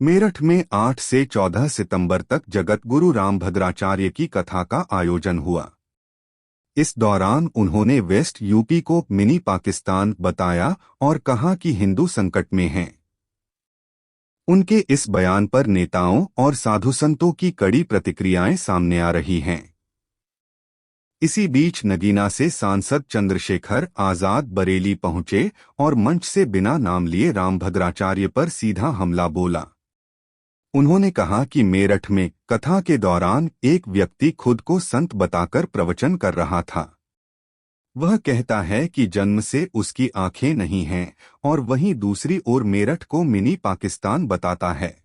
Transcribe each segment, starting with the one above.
मेरठ में 8 से 14 सितंबर तक जगतगुरु रामभद्राचार्य की कथा का आयोजन हुआ। इस दौरान उन्होंने वेस्ट यूपी को मिनी पाकिस्तान बताया और कहा कि हिंदू संकट में हैं। उनके इस बयान पर नेताओं और साधु संतों की कड़ी प्रतिक्रियाएं सामने आ रही हैं। इसी बीच नगीना से सांसद चंद्रशेखर आजाद बरेली पहुंचे और मंच से बिना नाम लिए रामभद्राचार्य पर सीधा हमला बोला। उन्होंने कहा कि मेरठ में कथा के दौरान एक व्यक्ति खुद को संत बताकर प्रवचन कर रहा था। वह कहता है कि जन्म से उसकी आंखें नहीं हैं और वहीं दूसरी ओर मेरठ को मिनी पाकिस्तान बताता है।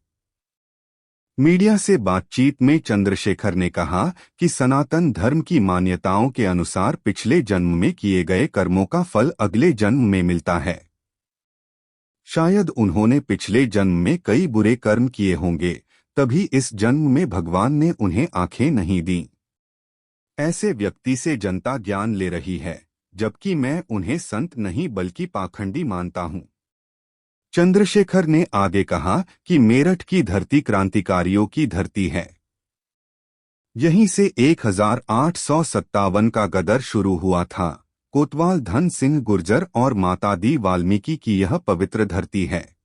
मीडिया से बातचीत में चंद्रशेखर ने कहा कि सनातन धर्म की मान्यताओं के अनुसार पिछले जन्म में किए गए कर्मों का फल अगले जन्म में मिलता है। शायद उन्होंने पिछले जन्म में कई बुरे कर्म किए होंगे, तभी इस जन्म में भगवान ने उन्हें आंखें नहीं दी। ऐसे व्यक्ति से जनता ज्ञान ले रही है, जबकि मैं उन्हें संत नहीं बल्कि पाखंडी मानता हूं। चंद्रशेखर ने आगे कहा कि मेरठ की धरती क्रांतिकारियों की धरती है। यहीं से 1857 का गदर शुरू हुआ था। कोतवाल धन सिंह गुर्जर और माता दी वाल्मीकि की यह पवित्र धरती है।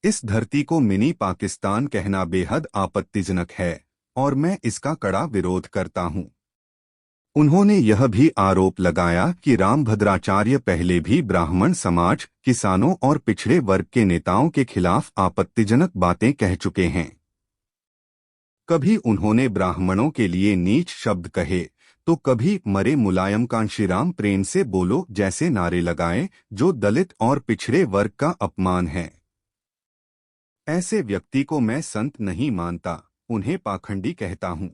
इस धरती को मिनी पाकिस्तान कहना बेहद आपत्तिजनक है और मैं इसका कड़ा विरोध करता हूं। उन्होंने यह भी आरोप लगाया कि रामभद्राचार्य पहले भी ब्राह्मण समाज, किसानों और पिछड़े वर्ग के नेताओं के खिलाफ आपत्तिजनक बातें कह चुके हैं। कभी उन्होंने ब्राह्मणों के लिए नीच शब्द कहे तो कभी मरे मुलायम कांशीराम प्रेम से बोलो जैसे नारे लगाए, जो दलित और पिछड़े वर्ग का अपमान है। ऐसे व्यक्ति को मैं संत नहीं मानता, उन्हें पाखंडी कहता हूं।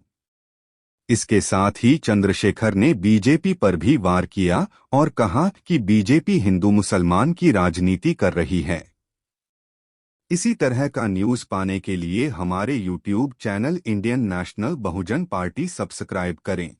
इसके साथ ही चंद्रशेखर ने बीजेपी पर भी वार किया और कहा कि बीजेपी हिंदू मुसलमान की राजनीति कर रही है। इसी तरह का न्यूज़ पाने के लिए हमारे यूट्यूब चैनल इंडियन नेशनल बहुजन पार्टी सब्सक्राइब करें।